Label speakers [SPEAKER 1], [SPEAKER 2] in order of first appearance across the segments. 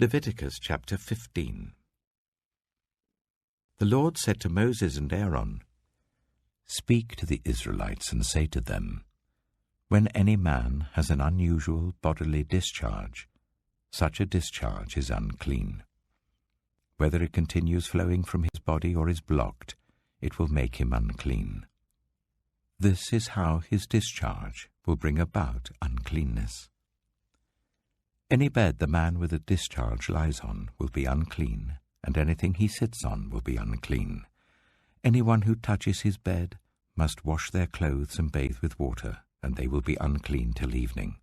[SPEAKER 1] Leviticus chapter 15. The Lord said to Moses and Aaron, "Speak to the Israelites and say to them, when any man has an unusual bodily discharge, such a discharge is unclean. Whether it continues flowing from his body or is blocked, it will make him unclean. This is how his discharge will bring about uncleanness. Any bed the man with a discharge lies on will be unclean, and anything he sits on will be unclean. Anyone who touches his bed must wash their clothes and bathe with water, and they will be unclean till evening.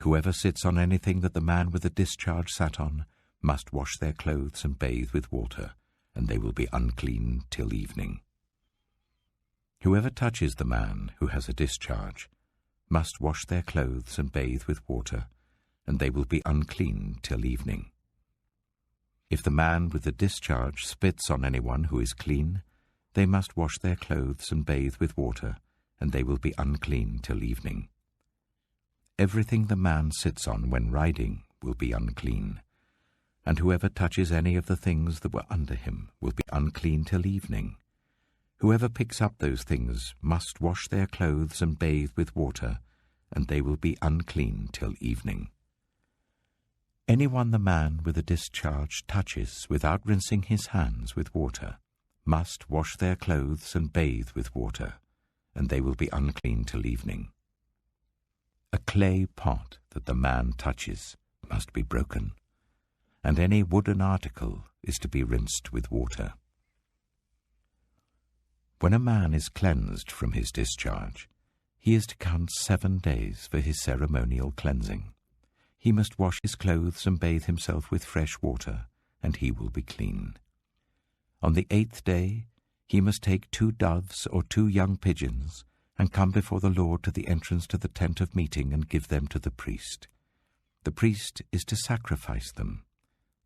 [SPEAKER 1] Whoever sits on anything that the man with a discharge sat on must wash their clothes and bathe with water, and they will be unclean till evening. Whoever touches the man who has a discharge must wash their clothes and bathe with water, and they will be unclean till evening. If the man with the discharge spits on anyone who is clean, they must wash their clothes and bathe with water, and they will be unclean till evening. Everything the man sits on when riding will be unclean, and whoever touches any of the things that were under him will be unclean till evening. Whoever picks up those things must wash their clothes and bathe with water, and they will be unclean till evening. Anyone the man with a discharge touches without rinsing his hands with water must wash their clothes and bathe with water, and they will be unclean till evening. A clay pot that the man touches must be broken, and any wooden article is to be rinsed with water. When a man is cleansed from his discharge, he is to count 7 days for his ceremonial cleansing. He must wash his clothes and bathe himself with fresh water, and he will be clean. On the 8th day, he must take 2 doves or 2 young pigeons and come before the Lord to the entrance to the tent of meeting and give them to the priest. The priest is to sacrifice them,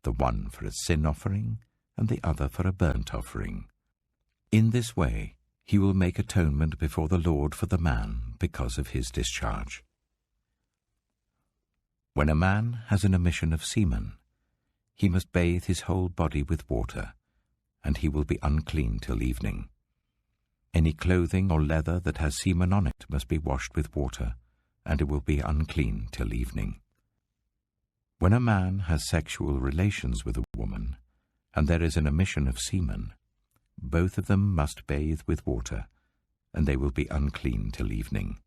[SPEAKER 1] the one for a sin offering and the other for a burnt offering. In this way, he will make atonement before the Lord for the man because of his discharge. When a man has an emission of semen, he must bathe his whole body with water, and he will be unclean till evening. Any clothing or leather that has semen on it must be washed with water, and it will be unclean till evening. When a man has sexual relations with a woman, and there is an emission of semen, both of them must bathe with water, and they will be unclean till evening.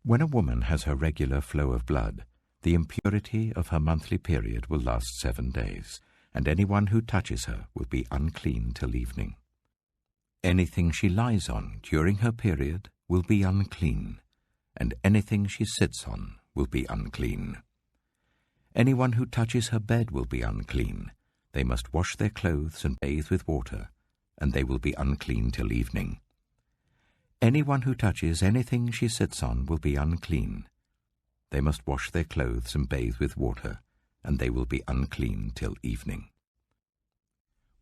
[SPEAKER 1] When a woman has her regular flow of blood, the impurity of her monthly period will last 7 days, and anyone who touches her will be unclean till evening. Anything she lies on during her period will be unclean, and anything she sits on will be unclean. Anyone who touches her bed will be unclean. They must wash their clothes and bathe with water, and they will be unclean till evening. Anyone who touches anything she sits on will be unclean. They must wash their clothes and bathe with water, and they will be unclean till evening.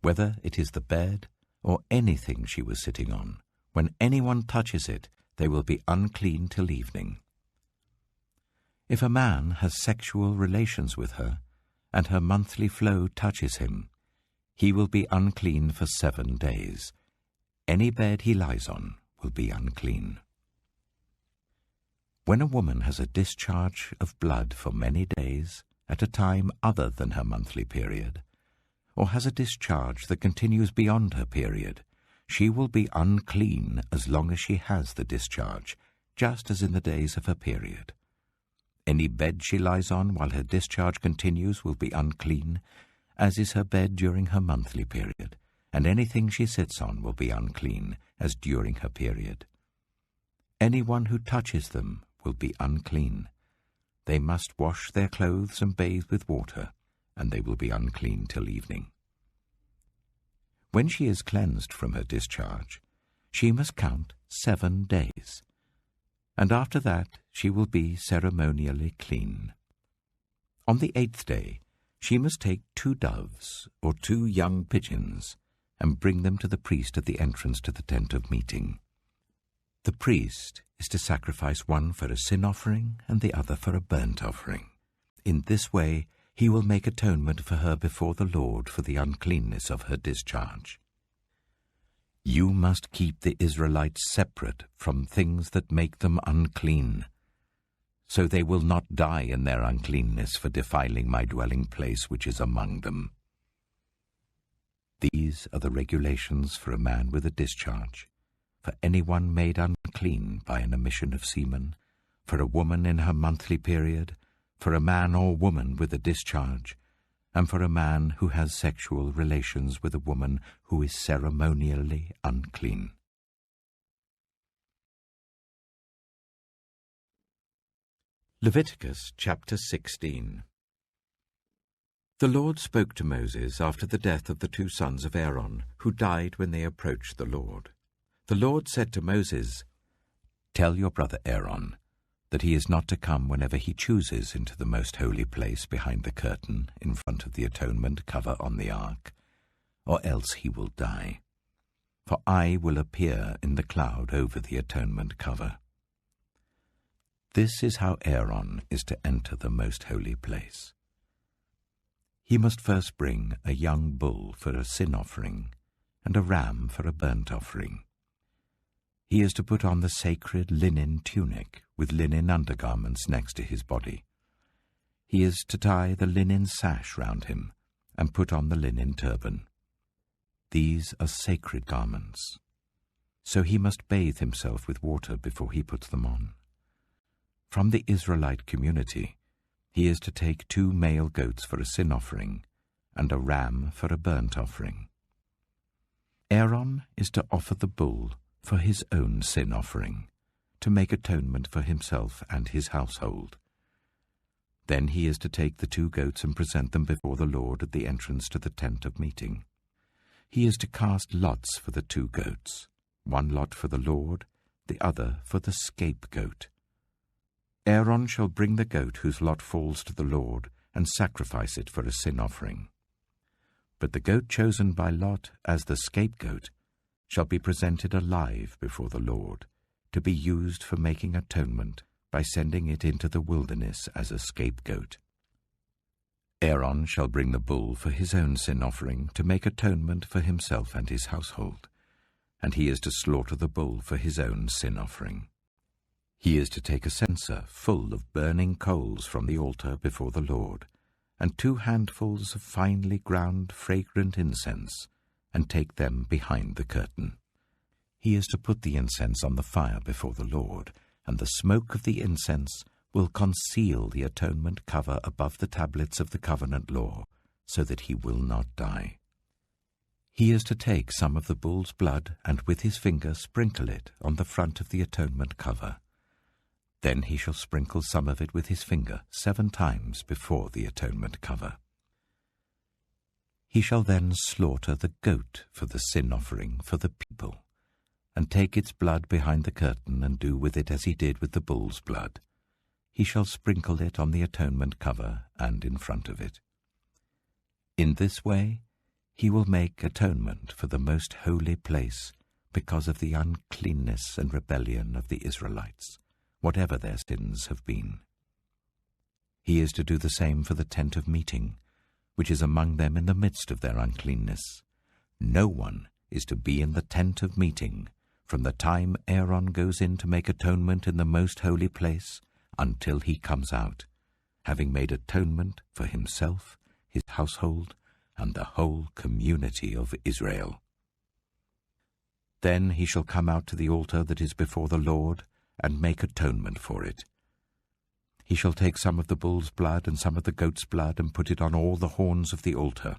[SPEAKER 1] Whether it is the bed or anything she was sitting on, when anyone touches it, they will be unclean till evening. If a man has sexual relations with her, and her monthly flow touches him, he will be unclean for 7 days. Any bed he lies on will be unclean. When a woman has a discharge of blood for many days at a time other than her monthly period, or has a discharge that continues beyond her period, she will be unclean as long as she has the discharge, just as in the days of her period. Any bed she lies on while her discharge continues will be unclean, as is her bed during her monthly period, and anything she sits on will be unclean, as during her period. Anyone who touches them will be unclean. They must wash their clothes and bathe with water, and they will be unclean till evening. When she is cleansed from her discharge, she must count 7 days, and after that she will be ceremonially clean. On the 8th day, she must take 2 doves or 2 young pigeons and bring them to the priest at the entrance to the tent of meeting. The priest is to sacrifice one for a sin offering and the other for a burnt offering. In this way, He will make atonement for her before the Lord for the uncleanness of her discharge. You must keep the Israelites separate from things that make them unclean, so they will not die in their uncleanness for defiling my dwelling place which is among them. These are the regulations for a man with a discharge, for anyone made unclean by an emission of semen, for a woman in her monthly period, for a man or woman with a discharge, and for a man who has sexual relations with a woman who is ceremonially unclean. Leviticus chapter 16. The Lord spoke to Moses after the death of the 2 sons of Aaron, who died when they approached the Lord. The Lord said to Moses, "Tell your brother Aaron that he is not to come whenever he chooses into the most holy place behind the curtain in front of the atonement cover on the ark, or else he will die. For I will appear in the cloud over the atonement cover." This is how Aaron is to enter the most holy place. He must first bring a young bull for a sin offering and a ram for a burnt offering. He is to put on the sacred linen tunic with linen undergarments next to his body. He is to tie the linen sash round him and put on the linen turban. These are sacred garments, so he must bathe himself with water before he puts them on. From the Israelite community, he is to take 2 male goats for a sin offering and a ram for a burnt offering. Aaron is to offer the bull for his own sin offering, to make atonement for himself and his household. Then he is to take the 2 goats and present them before the Lord at the entrance to the tent of meeting. He is to cast lots for the 2 goats, 1 lot for the Lord, the other for the scapegoat. Aaron shall bring the goat whose lot falls to the Lord and sacrifice it for a sin offering. But the goat chosen by lot as the scapegoat shall be presented alive before the Lord, to be used for making atonement by sending it into the wilderness as a scapegoat. Aaron shall bring the bull for his own sin offering to make atonement for himself and his household, and he is to slaughter the bull for his own sin offering. He is to take a censer full of burning coals from the altar before the Lord, and 2 handfuls of finely ground fragrant incense, and take them behind the curtain. He is to put the incense on the fire before the Lord, and the smoke of the incense will conceal the atonement cover above the tablets of the covenant law, so that he will not die. He is to take some of the bull's blood and with his finger sprinkle it on the front of the atonement cover. Then he shall sprinkle some of it with his finger 7 times before the atonement cover. He shall then slaughter the goat for the sin offering for the people, and take its blood behind the curtain and do with it as he did with the bull's blood. He shall sprinkle it on the atonement cover and in front of it. In this way he will make atonement for the most holy place because of the uncleanness and rebellion of the Israelites, whatever their sins have been. He is to do the same for the tent of meeting, which is among them in the midst of their uncleanness. No one is to be in the tent of meeting from the time Aaron goes in to make atonement in the most holy place until he comes out, having made atonement for himself, his household, and the whole community of Israel. Then he shall come out to the altar that is before the Lord, and make atonement for it. He shall take some of the bull's blood and some of the goat's blood and put it on all the horns of the altar.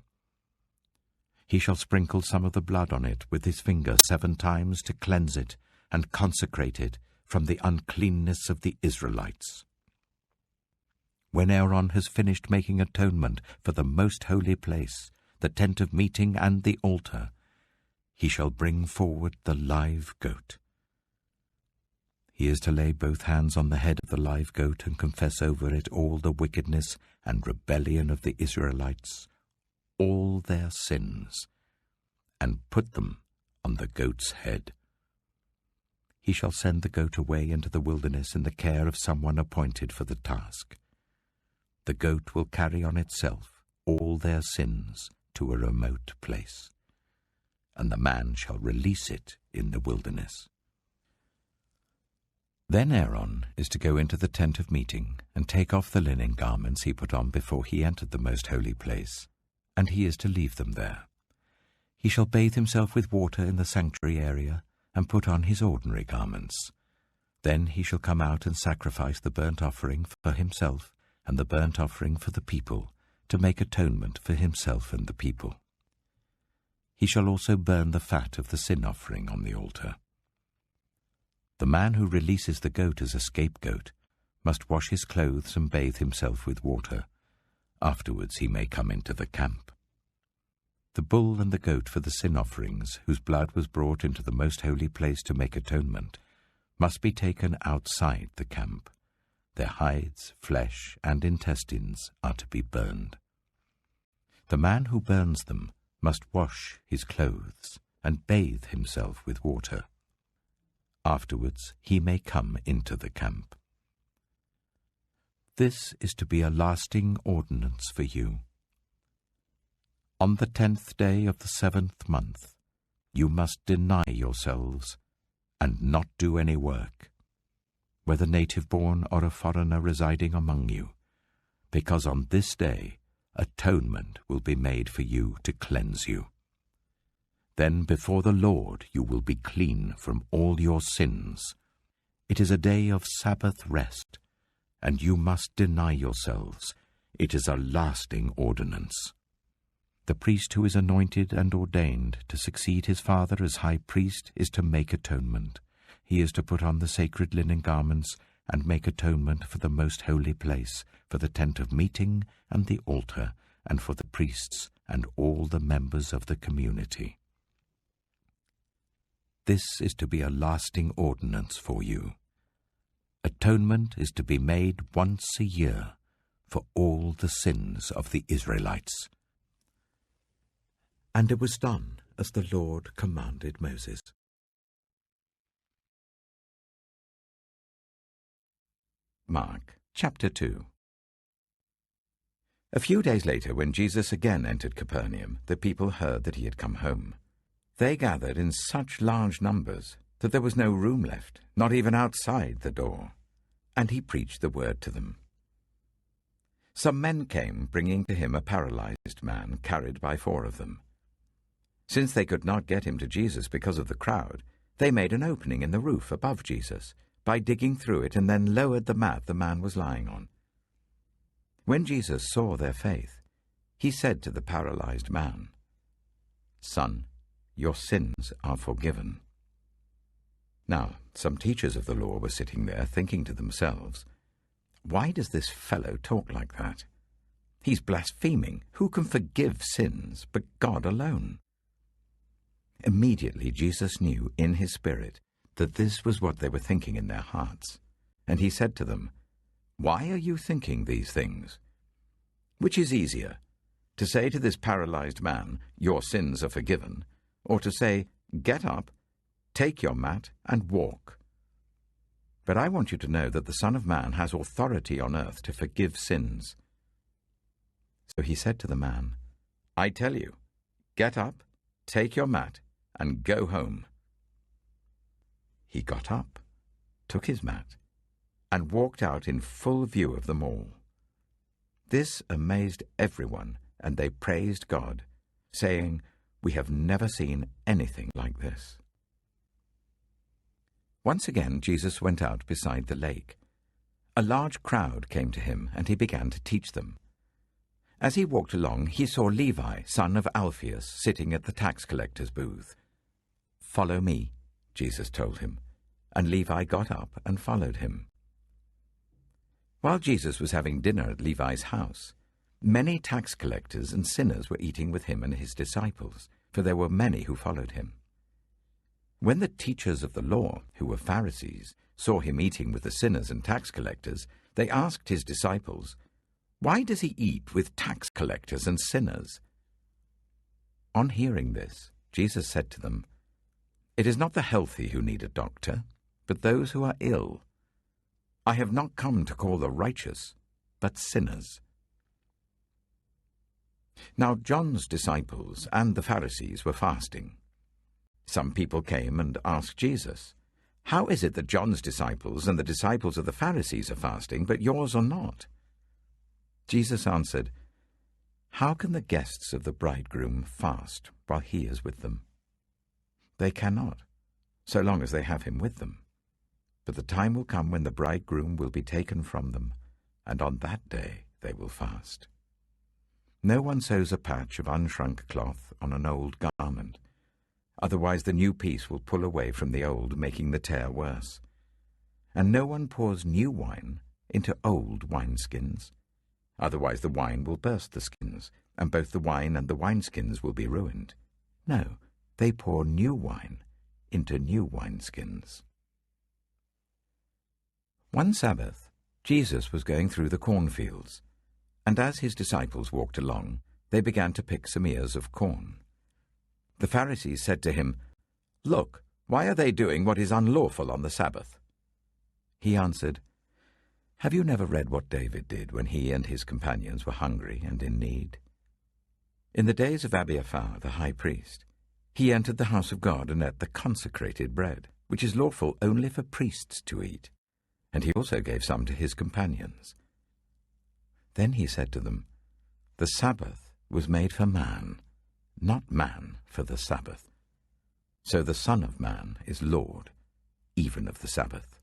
[SPEAKER 1] He shall sprinkle some of the blood on it with his finger 7 times to cleanse it and consecrate it from the uncleanness of the Israelites. When Aaron has finished making atonement for the most holy place, the tent of meeting and the altar, he shall bring forward the live goat. He is to lay both hands on the head of the live goat and confess over it all the wickedness and rebellion of the Israelites, all their sins, and put them on the goat's head. He shall send the goat away into the wilderness in the care of someone appointed for the task. the goat will carry on itself all their sins to a remote place, and the man shall release it in the wilderness. Then Aaron is to go into the tent of meeting and take off the linen garments he put on before he entered the most holy place, and he is to leave them there. He shall bathe himself with water in the sanctuary area and put on his ordinary garments. Then he shall come out and sacrifice the burnt offering for himself and the burnt offering for the people, to make atonement for himself and the people. He shall also burn the fat of the sin offering on the altar. The man who releases the goat as a scapegoat must wash his clothes and bathe himself with water. Afterwards he may come into the camp. The bull and the goat for the sin offerings, whose blood was brought into the most holy place to make atonement, must be taken outside the camp. Their hides, flesh, and intestines are to be burned. The man who burns them must wash his clothes and bathe himself with water. Afterwards he may come into the camp. This is to be a lasting ordinance for you. On the 10th day of the 7th month, you must deny yourselves and not do any work, whether native-born or a foreigner residing among you, because on this day atonement will be made for you to cleanse you. Then before the Lord you will be clean from all your sins. It is a day of Sabbath rest, and you must deny yourselves. It is a lasting ordinance. The priest who is anointed and ordained to succeed his father as high priest is to make atonement. He is to put on the sacred linen garments and make atonement for the most holy place, for the tent of meeting and the altar, and for the priests and all the members of the community. This is to be a lasting ordinance for you. Atonement is to be made once a year for all the sins of the Israelites. And it was done as the Lord commanded Moses. Mark chapter 2. A few days later, when Jesus again entered Capernaum, the people heard that he had come home. They gathered in such large numbers that there was no room left, not even outside the door, and he preached the word to them. Some men came, bringing to him a paralyzed man, carried by 4 of them. Since they could not get him to Jesus because of the crowd, they made an opening in the roof above Jesus by digging through it and then lowered the mat the man was lying on. When Jesus saw their faith, he said to the paralyzed man, "Son, your sins are forgiven." Now, some teachers of the law were sitting there thinking to themselves, "Why does this fellow talk like that? He's blaspheming. Who can forgive sins but God alone?" Immediately Jesus knew in his spirit that this was what they were thinking in their hearts, and he said to them, "Why are you thinking these things? Which is easier, to say to this paralyzed man, 'Your sins are forgiven,' or to say, 'Get up, take your mat, and walk'? But I want you to know that the Son of Man has authority on earth to forgive sins." So he said to the man, "I tell you, get up, take your mat, and go home." He got up, took his mat, and walked out in full view of them all. This amazed everyone, and they praised God, saying, "We have never seen anything like this." Once again Jesus went out beside the lake. A large crowd came to him, and he began to teach them. As he walked along, he saw Levi, son of Alphaeus, sitting at the tax collector's booth. "Follow me," Jesus told him, and Levi got up and followed him. While Jesus was having dinner at Levi's house, many tax collectors and sinners were eating with him and his disciples, for there were many who followed him. When the teachers of the law, who were Pharisees, saw him eating with the sinners and tax collectors, they asked his disciples, "Why does he eat with tax collectors and sinners?" On hearing this, Jesus said to them, "It is not the healthy who need a doctor, but those who are ill. I have not come to call the righteous, but sinners." Now John's disciples and the Pharisees were fasting. Some people came and asked Jesus, "How is it that John's disciples and the disciples of the Pharisees are fasting, but yours are not?" Jesus answered, "How can the guests of the bridegroom fast while he is with them? They cannot, so long as they have him with them. But the time will come when the bridegroom will be taken from them, and on that day they will fast. No one sews a patch of unshrunk cloth on an old garment. Otherwise the new piece will pull away from the old, making the tear worse. And no one pours new wine into old wineskins. Otherwise the wine will burst the skins, and both the wine and the wineskins will be ruined. No, they pour new wine into new wineskins." One Sabbath, Jesus was going through the cornfields, and as his disciples walked along, they began to pick some ears of corn. The Pharisees said to him, "Look, why are they doing what is unlawful on the Sabbath?" He answered, "Have you never read what David did when he and his companions were hungry and in need? In the days of Abiathar, the high priest, he entered the house of God and ate the consecrated bread, which is lawful only for priests to eat, and he also gave some to his companions. Then he said to them, 'The Sabbath was made for man, not man for the Sabbath. So the Son of Man is Lord, even of the Sabbath.'"